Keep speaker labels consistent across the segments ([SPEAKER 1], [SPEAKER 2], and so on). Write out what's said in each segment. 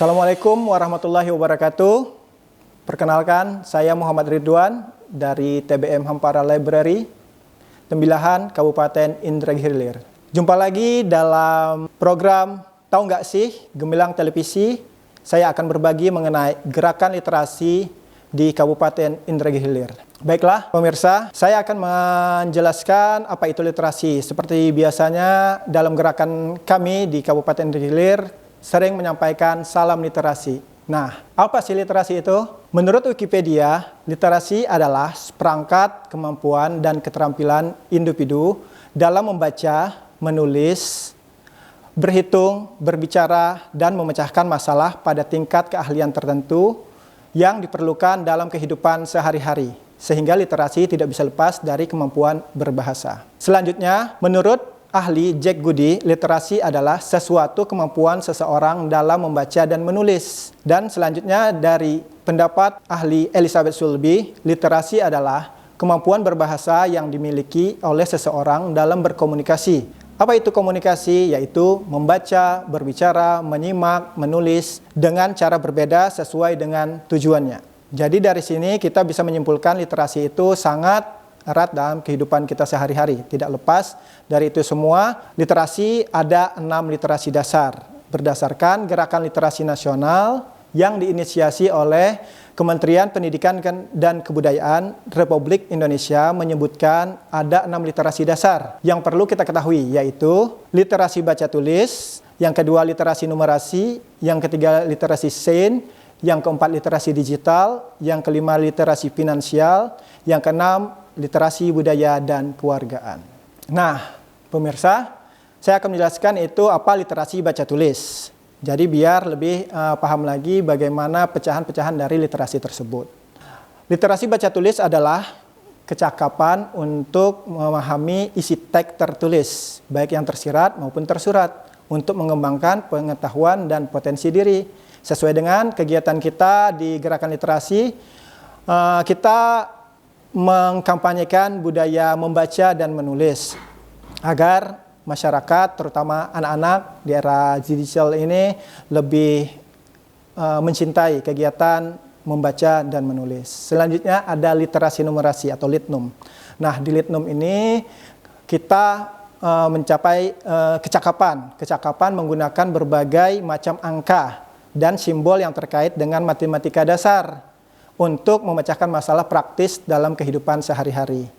[SPEAKER 1] Assalamualaikum warahmatullahi wabarakatuh. Perkenalkan, saya Muhammad Ridwan dari TBM Hampara Library, Tembilahan, Kabupaten Indragiri Hilir. Jumpa lagi dalam program Tahu Nggak Sih, Gemilang Televisi. Saya akan berbagi mengenai gerakan literasi di Kabupaten Indragiri Hilir. Baiklah pemirsa, saya akan menjelaskan apa itu literasi. Seperti biasanya dalam gerakan kami di Kabupaten Indragiri Hilir sering menyampaikan salam literasi. Nah, apa sih literasi itu? Menurut Wikipedia, literasi adalah seperangkat kemampuan dan keterampilan individu dalam membaca, menulis, berhitung, berbicara, dan memecahkan masalah pada tingkat keahlian tertentu yang diperlukan dalam kehidupan sehari-hari. Sehingga literasi tidak bisa lepas dari kemampuan berbahasa. Selanjutnya, menurut ahli Jack Goody, literasi adalah sesuatu kemampuan seseorang dalam membaca dan menulis. Dan selanjutnya dari pendapat ahli Elizabeth Sulby, literasi adalah kemampuan berbahasa yang dimiliki oleh seseorang dalam berkomunikasi. Apa itu komunikasi? Yaitu membaca, berbicara, menyimak, menulis dengan cara berbeda sesuai dengan tujuannya. Jadi dari sini kita bisa menyimpulkan literasi itu sangat erat dalam kehidupan kita sehari-hari. Tidak lepas dari itu semua, literasi ada 6 literasi dasar. Berdasarkan Gerakan Literasi Nasional yang diinisiasi oleh Kementerian Pendidikan dan Kebudayaan Republik Indonesia menyebutkan ada 6 literasi dasar yang perlu kita ketahui, yaitu literasi baca tulis, yang kedua literasi numerasi, yang ketiga literasi sains, yang keempat literasi digital, yang kelima literasi finansial, yang keenam literasi budaya dan kewargaan. Nah, pemirsa, saya akan menjelaskan itu apa literasi baca tulis. Jadi biar lebih paham lagi bagaimana pecahan-pecahan dari literasi tersebut. Literasi baca tulis adalah kecakapan untuk memahami isi teks tertulis, baik yang tersirat maupun tersurat, untuk mengembangkan pengetahuan dan potensi diri. Sesuai dengan kegiatan kita di Gerakan Literasi, kita mengkampanyekan budaya membaca dan menulis agar masyarakat, terutama anak-anak di era digital ini lebih mencintai kegiatan membaca dan menulis. Selanjutnya ada literasi numerasi atau litnum. Nah, di litnum ini kita mencapai kecakapan menggunakan berbagai macam angka dan simbol yang terkait dengan matematika dasar untuk memecahkan masalah praktis dalam kehidupan sehari-hari.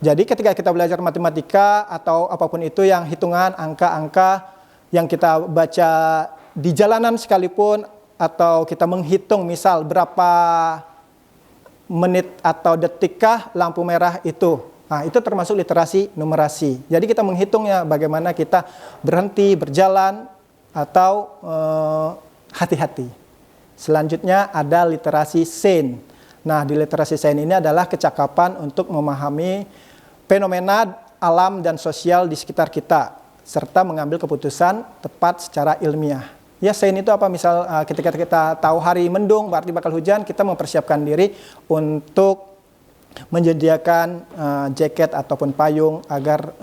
[SPEAKER 1] Jadi ketika kita belajar matematika atau apapun itu yang hitungan angka-angka yang kita baca di jalanan sekalipun, atau kita menghitung misal berapa menit atau detikkah lampu merah itu. Nah, itu termasuk literasi numerasi. Jadi kita menghitungnya bagaimana kita berhenti, berjalan, atau hati-hati. Selanjutnya ada literasi sains. Nah, di literasi sains ini adalah kecakapan untuk memahami fenomena alam dan sosial di sekitar kita, serta mengambil keputusan tepat secara ilmiah. Ya, sains itu apa? Misal ketika kita tahu hari mendung, berarti bakal hujan, kita mempersiapkan diri untuk menyediakan jaket ataupun payung agar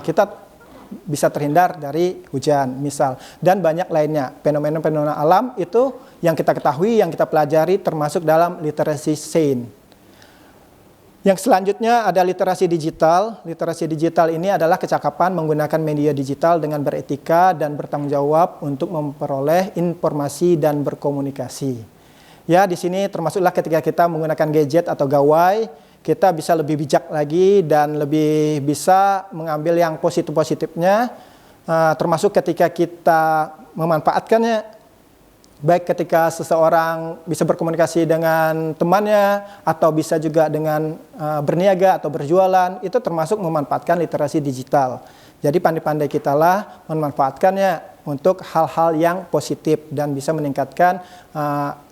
[SPEAKER 1] kita bisa terhindar dari hujan misal, dan banyak lainnya. Fenomena-fenomena alam itu yang kita ketahui, yang kita pelajari termasuk dalam literasi sains. Yang selanjutnya ada literasi digital. Literasi digital ini adalah kecakapan menggunakan media digital dengan beretika dan bertanggung jawab untuk memperoleh informasi dan berkomunikasi. Ya, di sini termasuklah ketika kita menggunakan gadget atau gawai, kita bisa lebih bijak lagi dan lebih bisa mengambil yang positif-positifnya, termasuk ketika kita memanfaatkannya, baik ketika seseorang bisa berkomunikasi dengan temannya, atau bisa juga dengan berniaga atau berjualan, itu termasuk memanfaatkan literasi digital. Jadi pandai-pandai kita lah memanfaatkannya untuk hal-hal yang positif dan bisa meningkatkan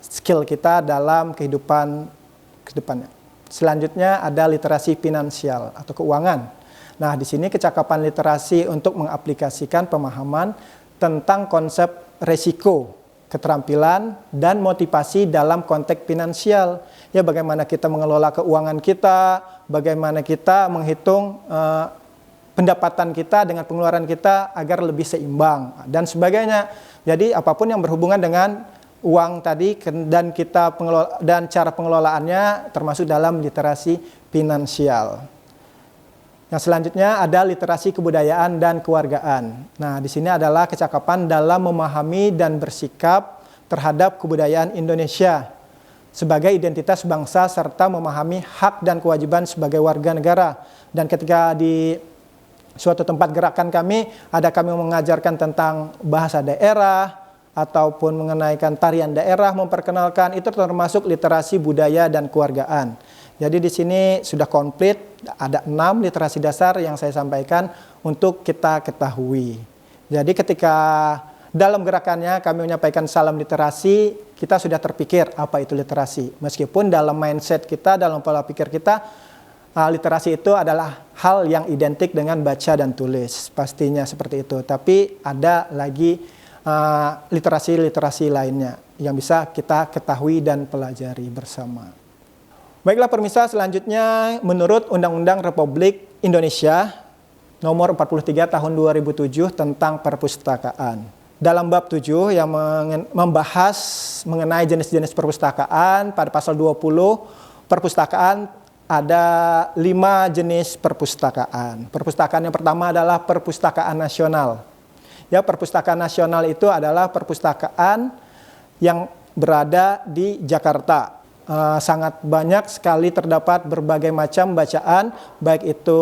[SPEAKER 1] skill kita dalam kehidupan kedepannya. Selanjutnya ada literasi finansial atau keuangan. Nah, di sini kecakapan literasi untuk mengaplikasikan pemahaman tentang konsep resiko, keterampilan, dan motivasi dalam konteks finansial. Ya, bagaimana kita mengelola keuangan kita, bagaimana kita menghitung pendapatan kita dengan pengeluaran kita agar lebih seimbang, dan sebagainya. Jadi apapun yang berhubungan dengan uang tadi dan cara pengelolaannya termasuk dalam literasi finansial. Yang selanjutnya ada literasi kebudayaan dan kewargaan. Nah, di sini adalah kecakapan dalam memahami dan bersikap terhadap kebudayaan Indonesia sebagai identitas bangsa serta memahami hak dan kewajiban sebagai warga negara. Dan ketika di suatu tempat gerakan kami mengajarkan tentang bahasa daerah ataupun mengenaikan tarian daerah, memperkenalkan, itu termasuk literasi budaya dan kewargaan. Jadi di sini sudah komplit, ada 6 literasi dasar yang saya sampaikan untuk kita ketahui. Jadi ketika dalam gerakannya kami menyampaikan salam literasi, kita sudah terpikir apa itu literasi. Meskipun dalam mindset kita, dalam pola pikir kita, literasi itu adalah hal yang identik dengan baca dan tulis. Pastinya seperti itu. Tapi ada lagi literasi-literasi lainnya yang bisa kita ketahui dan pelajari bersama. Baiklah pemirsa, selanjutnya menurut Undang-Undang Republik Indonesia nomor 43 tahun 2007 tentang perpustakaan. Dalam bab 7 yang membahas mengenai jenis-jenis perpustakaan, pada pasal 20 perpustakaan ada 5 jenis perpustakaan. Perpustakaan yang pertama adalah perpustakaan nasional. Ya, perpustakaan nasional itu adalah perpustakaan yang berada di Jakarta. Sangat banyak sekali terdapat berbagai macam bacaan, baik itu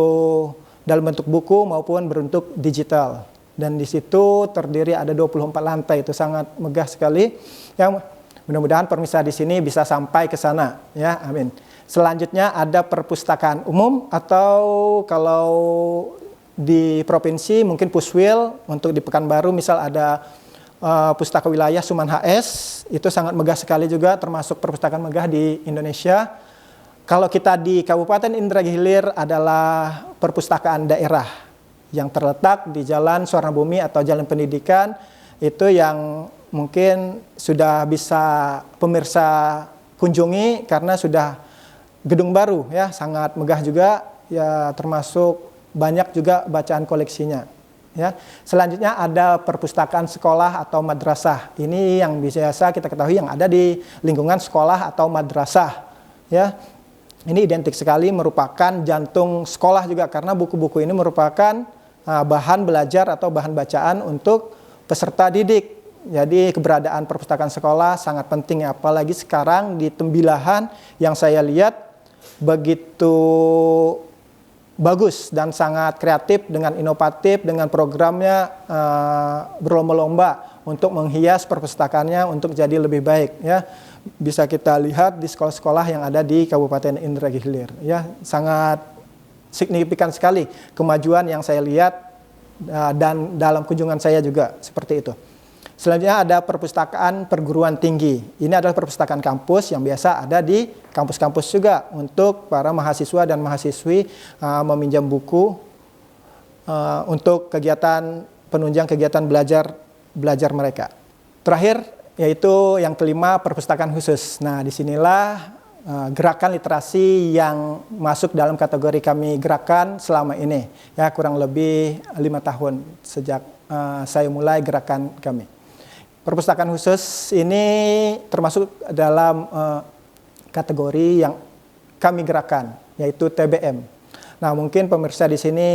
[SPEAKER 1] dalam bentuk buku maupun berbentuk digital. Dan di situ terdiri ada 24 lantai, itu sangat megah sekali. Yang mudah-mudahan pemirsa di sini bisa sampai ke sana, ya, amin. Selanjutnya ada perpustakaan umum atau kalau di provinsi mungkin Puswil, untuk di Pekanbaru misal ada Pustaka Wilayah Suman HS, itu sangat megah sekali juga, termasuk perpustakaan megah di Indonesia. Kalau kita di Kabupaten Indragiri Hilir adalah perpustakaan daerah yang terletak di Jalan Suwarnabumi atau Jalan Pendidikan, itu yang mungkin sudah bisa pemirsa kunjungi karena sudah gedung baru, ya, sangat megah juga, ya, termasuk banyak juga bacaan koleksinya. Ya. Selanjutnya ada perpustakaan sekolah atau madrasah. Ini yang biasa kita ketahui yang ada di lingkungan sekolah atau madrasah. Ya. Ini identik sekali, merupakan jantung sekolah juga karena buku-buku ini merupakan bahan belajar atau bahan bacaan untuk peserta didik. Jadi keberadaan perpustakaan sekolah sangat penting, apalagi sekarang di Tembilahan yang saya lihat begitu bagus dan sangat kreatif dengan inovatif dengan programnya, berlomba-lomba untuk menghias perpustakaannya untuk jadi lebih baik, ya. Bisa kita lihat di sekolah-sekolah yang ada di Kabupaten Indragiri Hilir, ya, sangat signifikan sekali kemajuan yang saya lihat dan dalam kunjungan saya juga seperti itu. Selanjutnya ada perpustakaan perguruan tinggi. Ini adalah perpustakaan kampus yang biasa ada di kampus-kampus juga untuk para mahasiswa dan mahasiswi meminjam buku untuk kegiatan penunjang kegiatan belajar mereka. Terakhir yaitu yang kelima, perpustakaan khusus. Nah, disinilah gerakan literasi yang masuk dalam kategori kami gerakan selama ini, ya, kurang lebih 5 tahun sejak saya mulai gerakan kami. Perpustakaan khusus ini termasuk dalam kategori yang kami gerakan, yaitu TBM. Nah, mungkin pemirsa di sini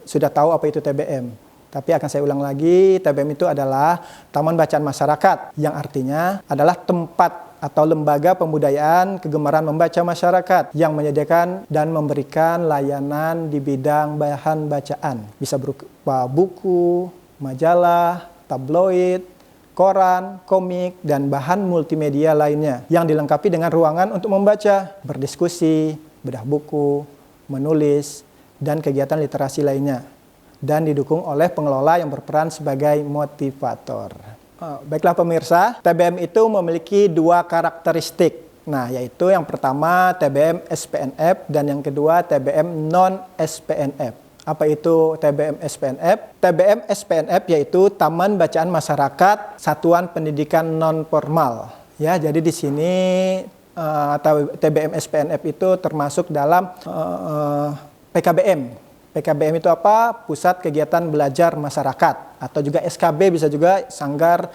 [SPEAKER 1] sudah tahu apa itu TBM. Tapi akan saya ulang lagi, TBM itu adalah Taman Bacaan Masyarakat, yang artinya adalah tempat atau lembaga pembudayaan kegemaran membaca masyarakat yang menyediakan dan memberikan layanan di bidang bahan bacaan. Bisa berupa buku, majalah, tabloid, koran, komik, dan bahan multimedia lainnya yang dilengkapi dengan ruangan untuk membaca, berdiskusi, bedah buku, menulis, dan kegiatan literasi lainnya, dan didukung oleh pengelola yang berperan sebagai motivator. Baiklah pemirsa, TBM itu memiliki 2 karakteristik. Nah, yaitu yang pertama TBM SPNF dan yang kedua TBM non-SPNF. Apa itu TBM SPNF? TBM SPNF yaitu Taman Bacaan Masyarakat Satuan Pendidikan Non-Formal. Ya, jadi di sini TBM SPNF itu termasuk dalam PKBM. PKBM itu apa? Pusat Kegiatan Belajar Masyarakat, atau juga SKB bisa juga, Sanggar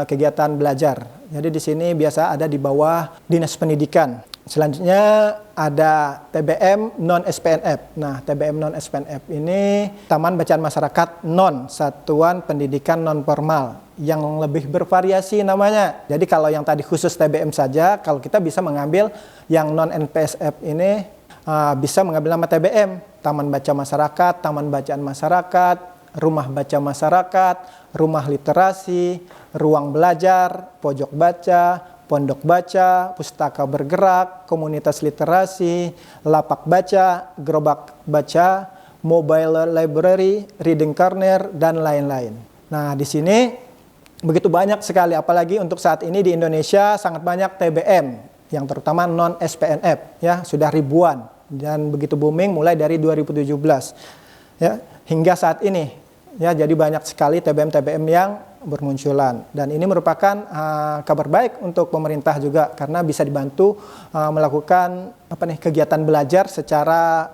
[SPEAKER 1] Kegiatan Belajar. Jadi di sini biasa ada di bawah Dinas Pendidikan. Selanjutnya ada TBM non-SPNF. Nah, TBM non-SPNF ini Taman Bacaan Masyarakat Non, Satuan Pendidikan Non-Formal, yang lebih bervariasi namanya. Jadi kalau yang tadi khusus TBM saja, kalau kita bisa mengambil yang non-NPSF ini bisa mengambil nama TBM, Taman Baca Masyarakat, Taman Bacaan Masyarakat, Rumah Baca Masyarakat, Rumah Literasi, Ruang Belajar, Pojok Baca, Pondok Baca, Pustaka Bergerak, Komunitas Literasi, Lapak Baca, Gerobak Baca, Mobile Library, Reading Corner, dan lain-lain. Nah, di sini begitu banyak sekali, apalagi untuk saat ini di Indonesia sangat banyak TBM, yang terutama non-SPNF, ya, sudah ribuan, dan begitu booming mulai dari 2017, ya, hingga saat ini, ya, jadi banyak sekali TBM-TBM yang bermunculan, dan ini merupakan kabar baik untuk pemerintah juga, karena bisa dibantu melakukan kegiatan belajar secara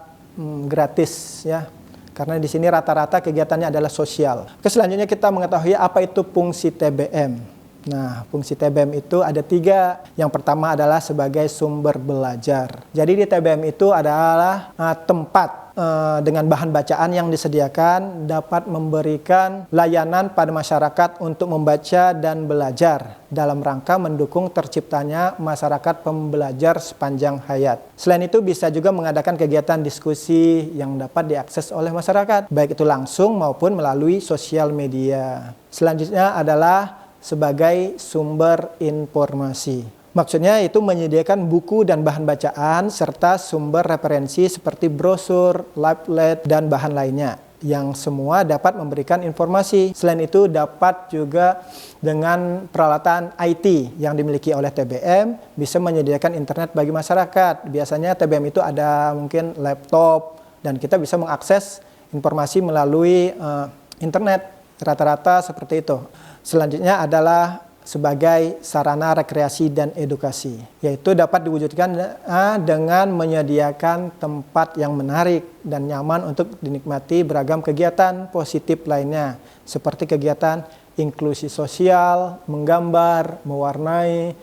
[SPEAKER 1] gratis, ya, karena di sini rata-rata kegiatannya adalah sosial. Selanjutnya kita mengetahui apa itu fungsi TBM. Nah, fungsi TBM itu ada 3. Yang pertama adalah sebagai sumber belajar. Jadi di TBM itu adalah tempat dengan bahan bacaan yang disediakan dapat memberikan layanan pada masyarakat untuk membaca dan belajar dalam rangka mendukung terciptanya masyarakat pembelajar sepanjang hayat. Selain itu bisa juga mengadakan kegiatan diskusi yang dapat diakses oleh masyarakat, baik itu langsung maupun melalui sosial media. Selanjutnya adalah sebagai sumber informasi. Maksudnya itu menyediakan buku dan bahan bacaan serta sumber referensi seperti brosur, leaflet, dan bahan lainnya yang semua dapat memberikan informasi. Selain itu dapat juga dengan peralatan IT yang dimiliki oleh TBM bisa menyediakan internet bagi masyarakat. Biasanya TBM itu ada mungkin laptop dan kita bisa mengakses informasi melalui internet, rata-rata seperti itu. Selanjutnya adalah sebagai sarana rekreasi dan edukasi, yaitu dapat diwujudkan dengan menyediakan tempat yang menarik dan nyaman untuk dinikmati beragam kegiatan positif lainnya, seperti kegiatan inklusi sosial, menggambar, mewarnai,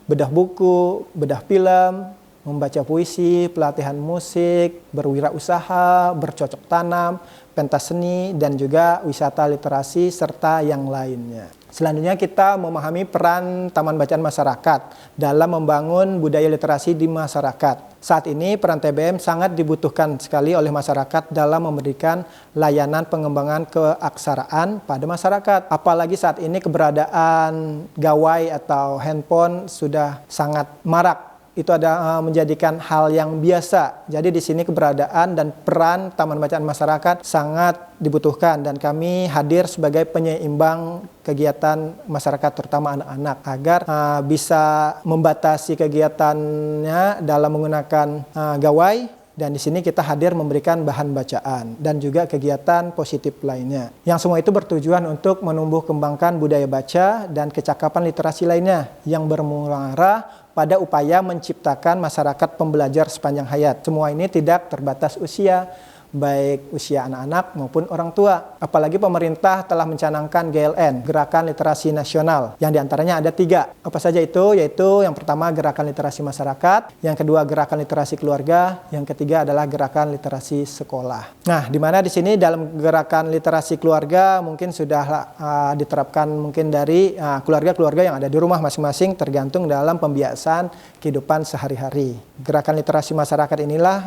[SPEAKER 1] bedah buku, bedah film, membaca puisi, pelatihan musik, berwirausaha, bercocok tanam, pentas seni, dan juga wisata literasi, serta yang lainnya. Selanjutnya kita memahami peran Taman Bacaan Masyarakat dalam membangun budaya literasi di masyarakat. Saat ini peran TBM sangat dibutuhkan sekali oleh masyarakat dalam memberikan layanan pengembangan keaksaraan pada masyarakat. Apalagi saat ini keberadaan gawai atau handphone sudah sangat marak. Itu ada menjadikan hal yang biasa. Jadi di sini keberadaan dan peran Taman Bacaan Masyarakat sangat dibutuhkan, dan kami hadir sebagai penyeimbang kegiatan masyarakat terutama anak-anak agar bisa membatasi kegiatannya dalam menggunakan gawai, dan di sini kita hadir memberikan bahan bacaan dan juga kegiatan positif lainnya. Yang semua itu bertujuan untuk menumbuh kembangkan budaya baca dan kecakapan literasi lainnya yang bermuara pada upaya menciptakan masyarakat pembelajar sepanjang hayat. Semua ini tidak terbatas usia, baik usia anak-anak maupun orang tua. Apalagi pemerintah telah mencanangkan GLN, Gerakan Literasi Nasional, yang diantaranya ada 3. Apa saja itu? Yaitu yang pertama Gerakan Literasi Masyarakat, yang kedua Gerakan Literasi Keluarga, yang ketiga adalah Gerakan Literasi Sekolah. Nah, di mana di sini dalam Gerakan Literasi Keluarga mungkin sudah diterapkan mungkin dari keluarga-keluarga yang ada di rumah masing-masing, tergantung dalam pembiasaan kehidupan sehari-hari. Gerakan Literasi Masyarakat inilah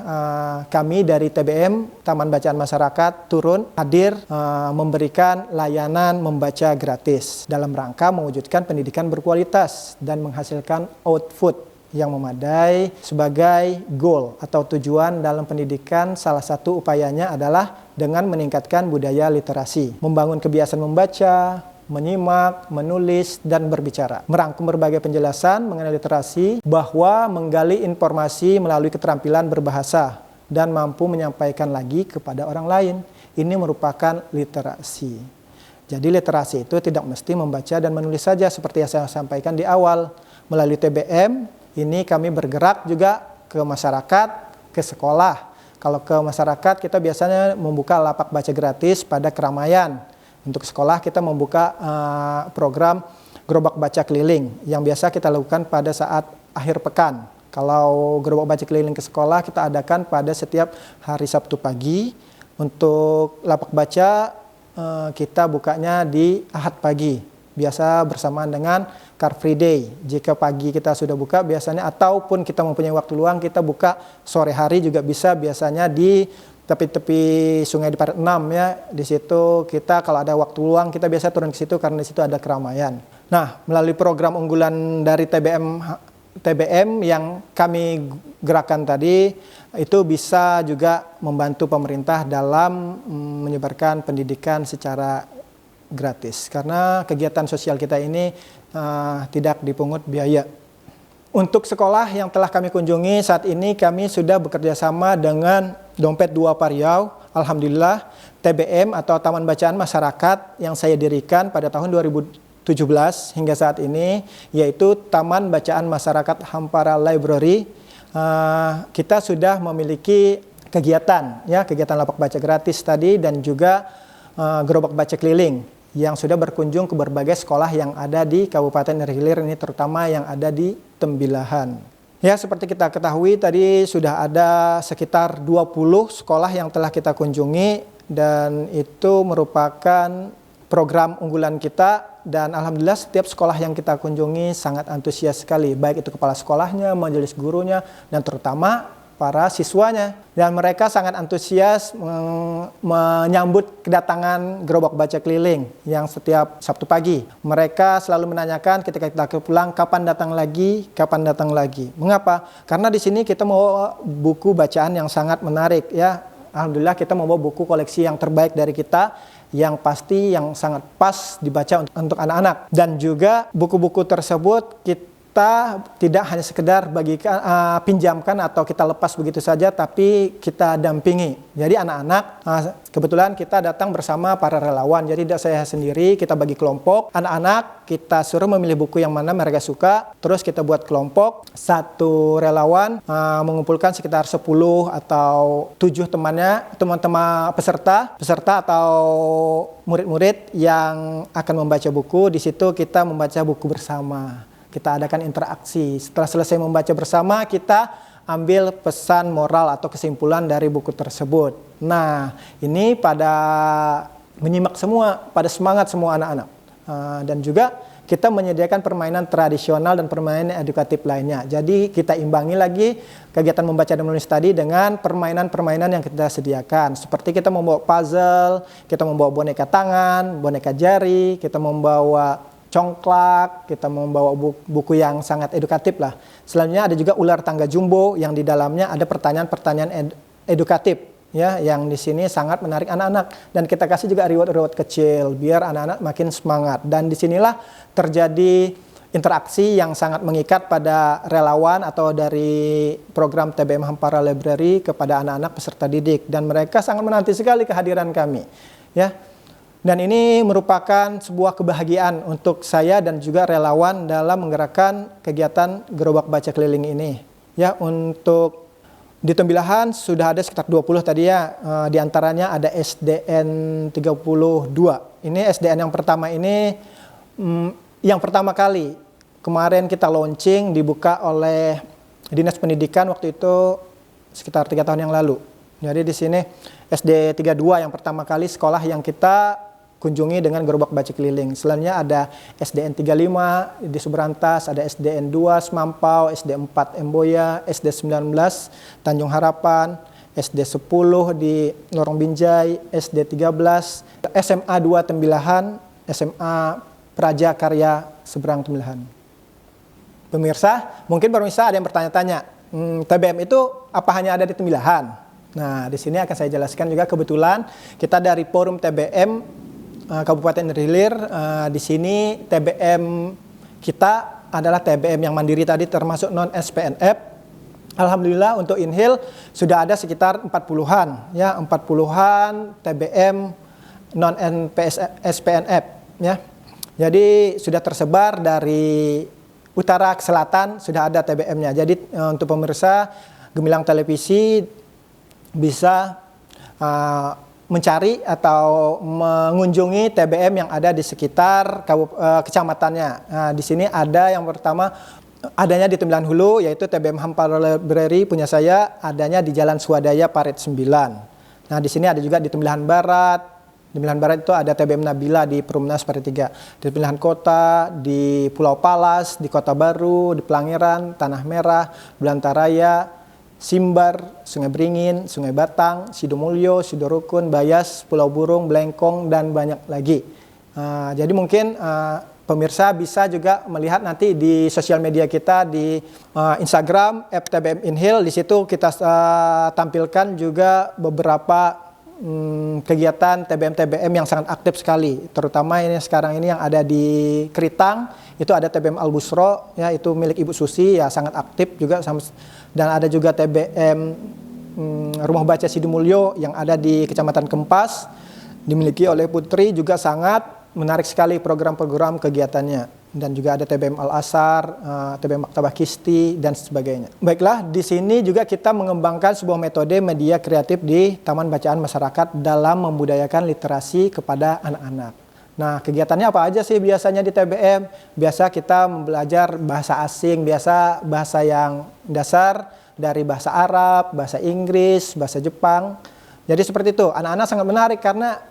[SPEAKER 1] kami dari TBM Taman Bacaan Masyarakat turun hadir memberikan layanan membaca gratis dalam rangka mewujudkan pendidikan berkualitas dan menghasilkan output yang memadai. Sebagai goal atau tujuan dalam pendidikan, salah satu upayanya adalah dengan meningkatkan budaya literasi, membangun kebiasaan membaca, menyimak, menulis, dan berbicara. Merangkum berbagai penjelasan mengenai literasi bahwa menggali informasi melalui keterampilan berbahasa dan mampu menyampaikan lagi kepada orang lain. Ini merupakan literasi. Jadi literasi itu tidak mesti membaca dan menulis saja seperti yang saya sampaikan di awal. Melalui TBM ini kami bergerak juga ke masyarakat, ke sekolah. Kalau ke masyarakat kita biasanya membuka lapak baca gratis pada keramaian. Untuk sekolah kita membuka program gerobak baca keliling yang biasa kita lakukan pada saat akhir pekan. Kalau gerobak baca keliling ke sekolah kita adakan pada setiap hari Sabtu pagi. Untuk lapak baca kita bukanya di Ahad pagi. Biasa bersamaan dengan Car Free Day. Jika pagi kita sudah buka biasanya, ataupun kita mempunyai waktu luang, kita buka sore hari juga bisa, biasanya di tepi-tepi sungai di Parit 6 ya. Di situ kita kalau ada waktu luang kita biasa turun ke situ karena di situ ada keramaian. Nah, melalui program unggulan dari TBM yang kami gerakan tadi, itu bisa juga membantu pemerintah dalam menyebarkan pendidikan secara gratis. Karena kegiatan sosial kita ini tidak dipungut biaya. Untuk sekolah yang telah kami kunjungi saat ini kami sudah bekerja sama dengan Dompet 2 Pariau. Alhamdulillah TBM atau Taman Bacaan Masyarakat yang saya dirikan pada tahun 2017 hingga saat ini, yaitu Taman Bacaan Masyarakat Hampara Library. Kita sudah memiliki kegiatan lapak baca gratis tadi dan juga gerobak baca keliling yang sudah berkunjung ke berbagai sekolah yang ada di Kabupaten Hilir ini, terutama yang ada di Tembilahan. Ya, seperti kita ketahui tadi sudah ada sekitar 20 sekolah yang telah kita kunjungi dan itu merupakan program unggulan kita, dan alhamdulillah setiap sekolah yang kita kunjungi sangat antusias sekali, baik itu kepala sekolahnya, majelis gurunya, dan terutama para siswanya. Dan mereka sangat antusias menyambut kedatangan gerobak baca keliling yang setiap Sabtu pagi. Mereka selalu menanyakan ketika kita pulang, kapan datang lagi, kapan datang lagi. Mengapa? Karena di sini kita membawa buku bacaan yang sangat menarik ya. Alhamdulillah kita membawa buku koleksi yang terbaik dari kita, yang pasti yang sangat pas dibaca untuk anak-anak. Dan juga buku-buku tersebut kita tidak hanya sekedar pinjamkan atau kita lepas begitu saja, tapi kita dampingi. Jadi anak-anak, kebetulan kita datang bersama para relawan, jadi tidak saya sendiri, kita bagi kelompok. Anak-anak kita suruh memilih buku yang mana mereka suka, terus kita buat kelompok. Satu relawan mengumpulkan sekitar 10 atau 7 teman-teman peserta atau murid-murid yang akan membaca buku. Di situ kita membaca buku bersama. Kita adakan interaksi. Setelah selesai membaca bersama, kita ambil pesan moral atau kesimpulan dari buku tersebut. Nah, ini pada menyimak semua, pada semangat semua anak-anak. Dan juga kita menyediakan permainan tradisional dan permainan edukatif lainnya. Jadi kita imbangi lagi kegiatan membaca dan menulis tadi dengan permainan-permainan yang kita sediakan. Seperti kita membawa puzzle, kita membawa boneka tangan, boneka jari, kita membawa congklak, kita membawa buku yang sangat edukatif lah. Selanjutnya ada juga ular tangga jumbo yang di dalamnya ada pertanyaan-pertanyaan edukatif ya, yang di sini sangat menarik anak-anak, dan kita kasih juga reward-reward kecil biar anak-anak makin semangat. Dan disinilah terjadi interaksi yang sangat mengikat pada relawan atau dari program TBM Hampara Library kepada anak-anak peserta didik, dan mereka sangat menanti sekali kehadiran kami ya. Dan ini merupakan sebuah kebahagiaan untuk saya dan juga relawan dalam menggerakkan kegiatan gerobak baca keliling ini. Ya, untuk di Tembilahan sudah ada sekitar 20 tadi ya, di antaranya ada SDN 32. Ini SDN yang pertama ini yang pertama kali kemarin kita launching, dibuka oleh Dinas Pendidikan waktu itu sekitar 3 tahun yang lalu. Jadi di sini SD 32 yang pertama kali sekolah yang kita kunjungi dengan gerobak baca keliling. Selanjutnya ada SDN 35 di Subrantas, ada SDN 2 Semampau, SD 4 Emboya, SD 19 Tanjung Harapan, SD 10 di Lorong Binjai, SD 13, SMA 2 Tembilahan, SMA Praja Karya Seberang Tembilahan. Pemirsa, mungkin pemirsa ada yang bertanya-tanya, TBM itu apa hanya ada di Tembilahan? Nah, di sini akan saya jelaskan juga, kebetulan kita dari Forum TBM Kabupaten Hilir, di sini TBM kita adalah TBM yang mandiri tadi, termasuk non SPNF. Alhamdulillah untuk Inhil sudah ada sekitar 40-an ya, 40-an TBM non SPNF ya. Jadi sudah tersebar dari utara ke selatan, sudah ada TBM-nya. Jadi untuk pemirsa Gemilang Televisi, bisa mencari atau mengunjungi TBM yang ada di sekitar kecamatannya. Nah, di sini ada yang pertama adanya di Tembilan Hulu, yaitu TBM Hampara Library punya saya, adanya di Jalan Swadaya Parit 9. Nah, di sini ada juga di Tembilan Barat. Di Tembilan Barat itu ada TBM Nabila di Perumnas Parit 3. Di Tembilan Kota, di Pulau Palas, di Kota Baru, di Pelangiran, Tanah Merah, Belantaraya, Simbar, Sungai Beringin, Sungai Batang, Sidomulyo, Sidorukun, Bayas, Pulau Burung, Blengkong, dan banyak lagi. Jadi mungkin pemirsa bisa juga melihat nanti di sosial media kita di Instagram @tbminhil. Di situ kita tampilkan juga beberapa kegiatan TBM-TBM yang sangat aktif sekali. Terutama ini sekarang ini yang ada di Keritang, itu ada TBM Al Busro, ya, itu milik Ibu Susi, ya, sangat aktif juga. Dan ada juga TBM Rumah Baca Sidimulyo yang ada di Kecamatan Kempas, dimiliki oleh Putri, juga sangat menarik sekali program-program kegiatannya. Dan juga ada TBM Al-Asar, TBM Maktabah Kisti, dan sebagainya. Baiklah, di sini juga kita mengembangkan sebuah metode media kreatif di Taman Bacaan Masyarakat dalam membudayakan literasi kepada anak-anak. Nah, kegiatannya apa aja sih biasanya di TBM? Biasa kita belajar bahasa asing, biasa bahasa yang dasar dari bahasa Arab, bahasa Inggris, bahasa Jepang. Jadi seperti itu, anak-anak sangat menarik karena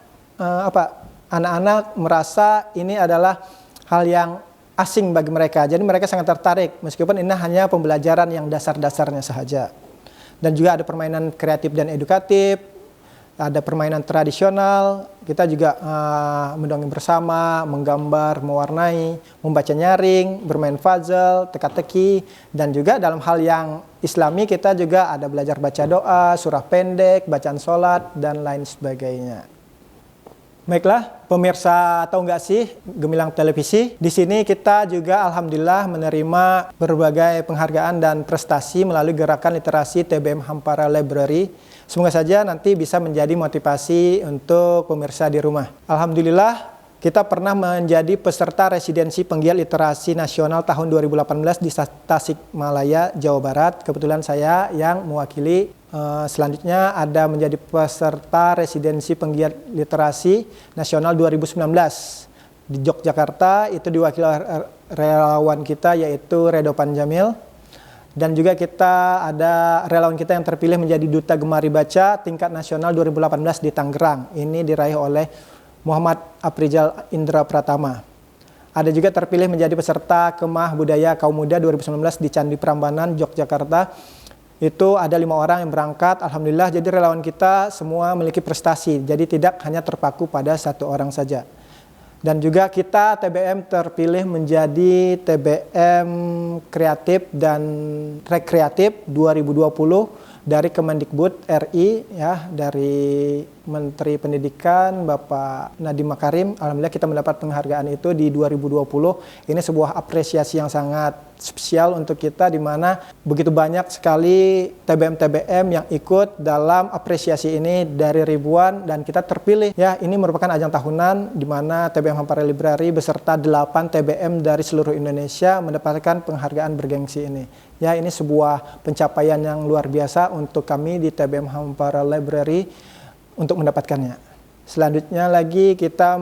[SPEAKER 1] anak-anak merasa ini adalah hal yang asing bagi mereka. Jadi mereka sangat tertarik meskipun ini hanya pembelajaran yang dasar-dasarnya saja. Dan juga ada permainan kreatif dan edukatif, ada permainan tradisional, kita juga mendongeng bersama, menggambar, mewarnai, membaca nyaring, bermain puzzle, teka-teki, dan juga dalam hal yang Islami kita juga ada belajar baca doa, surah pendek, bacaan sholat, dan lain sebagainya. Baiklah, pemirsa, tahu nggak sih Gemilang Televisi? Di sini kita juga alhamdulillah menerima berbagai penghargaan dan prestasi melalui gerakan literasi TBM Hampara Library. Semoga saja nanti bisa menjadi motivasi untuk pemirsa di rumah. Alhamdulillah, kita pernah menjadi peserta residensi penggiat literasi nasional tahun 2018 di Tasikmalaya, Jawa Barat. Kebetulan saya yang mewakili. Selanjutnya ada menjadi peserta residensi penggiat literasi nasional 2019 di Yogyakarta, itu diwakili relawan kita yaitu Redo Panjamil. Dan juga kita ada relawan kita yang terpilih menjadi Duta Gemari Baca tingkat nasional 2018 di Tangerang. Ini diraih oleh Muhammad Aprijal Indra Pratama. Ada juga terpilih menjadi peserta Kemah Budaya Kaum Muda 2019 di Candi Prambanan, Yogyakarta. Itu ada 5 orang yang berangkat, alhamdulillah. Jadi relawan kita semua memiliki prestasi, jadi tidak hanya terpaku pada 1 orang saja. Dan juga kita TBM terpilih menjadi TBM kreatif dan rekreatif 2020 dari Kemendikbud RI, ya, dari Menteri Pendidikan Bapak Nadiem Makarim. Alhamdulillah kita mendapat penghargaan itu di 2020. Ini sebuah apresiasi yang sangat spesial untuk kita, di mana begitu banyak sekali TBM-TBM yang ikut dalam apresiasi ini dari ribuan, dan kita terpilih. Ya, ini merupakan ajang tahunan di mana TBM Hampara Library beserta 8 TBM dari seluruh Indonesia mendapatkan penghargaan bergengsi ini. Ya, ini sebuah pencapaian yang luar biasa untuk kami di TBM Hampara Library untuk mendapatkannya. Selanjutnya lagi kita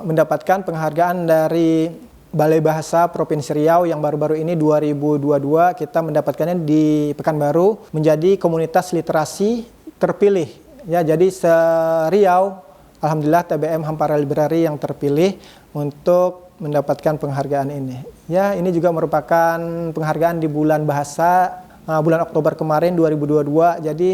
[SPEAKER 1] mendapatkan penghargaan dari Balai Bahasa Provinsi Riau yang baru-baru ini 2022 kita mendapatkannya di Pekanbaru menjadi komunitas literasi terpilih. Ya, jadi se-Riau alhamdulillah TBM Hampara Library yang terpilih untuk mendapatkan penghargaan ini. Ya, ini juga merupakan penghargaan di bulan bahasa bulan Oktober kemarin 2022. Jadi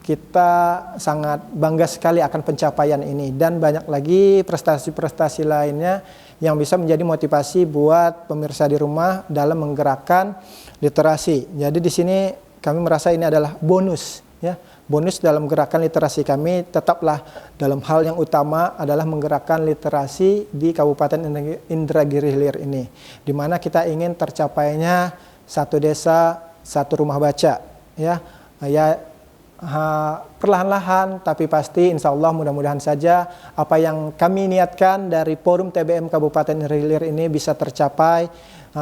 [SPEAKER 1] kita sangat bangga sekali akan pencapaian ini, dan banyak lagi prestasi-prestasi lainnya yang bisa menjadi motivasi buat pemirsa di rumah dalam menggerakkan literasi. Jadi di sini kami merasa ini adalah bonus, ya. Bonus dalam gerakan literasi kami tetaplah dalam hal yang utama adalah menggerakkan literasi di Kabupaten Indragiri Hilir ini, di mana kita ingin tercapainya 1 desa 1 rumah baca, ya. Perlahan-lahan tapi pasti insya Allah mudah-mudahan saja apa yang kami niatkan dari Forum TBM Kabupaten Indragiri Hilir ini bisa tercapai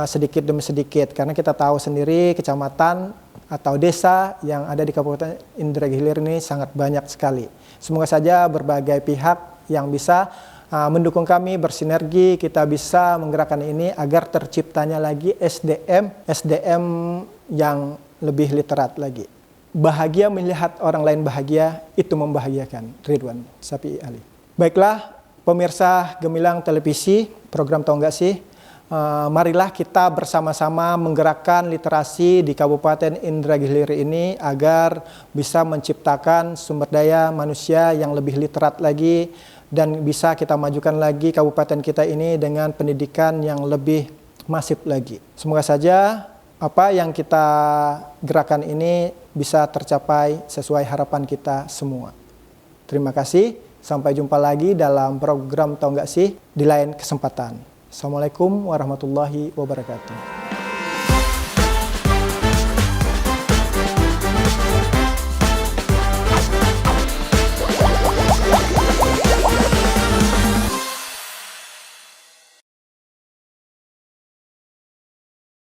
[SPEAKER 1] sedikit demi sedikit, karena kita tahu sendiri kecamatan atau desa yang ada di Kabupaten Indragiri Hilir ini sangat banyak sekali. Semoga saja berbagai pihak yang bisa mendukung kami bersinergi, kita bisa menggerakkan ini agar terciptanya lagi SDM yang lebih literat lagi. Bahagia melihat orang lain bahagia, itu membahagiakan. Ridwan Sapi Ali. Baiklah pemirsa Gemilang Televisi, program Tahu Nggak Sih, marilah kita bersama-sama menggerakkan literasi di Kabupaten Indragiri Hilir ini agar bisa menciptakan sumber daya manusia yang lebih literat lagi dan bisa kita majukan lagi kabupaten kita ini dengan pendidikan yang lebih masif lagi. Semoga saja apa yang kita gerakan ini bisa tercapai sesuai harapan kita semua. Terima kasih, sampai jumpa lagi dalam program Tahu Nggak Sih di lain kesempatan. Assalamualaikum warahmatullahi wabarakatuh.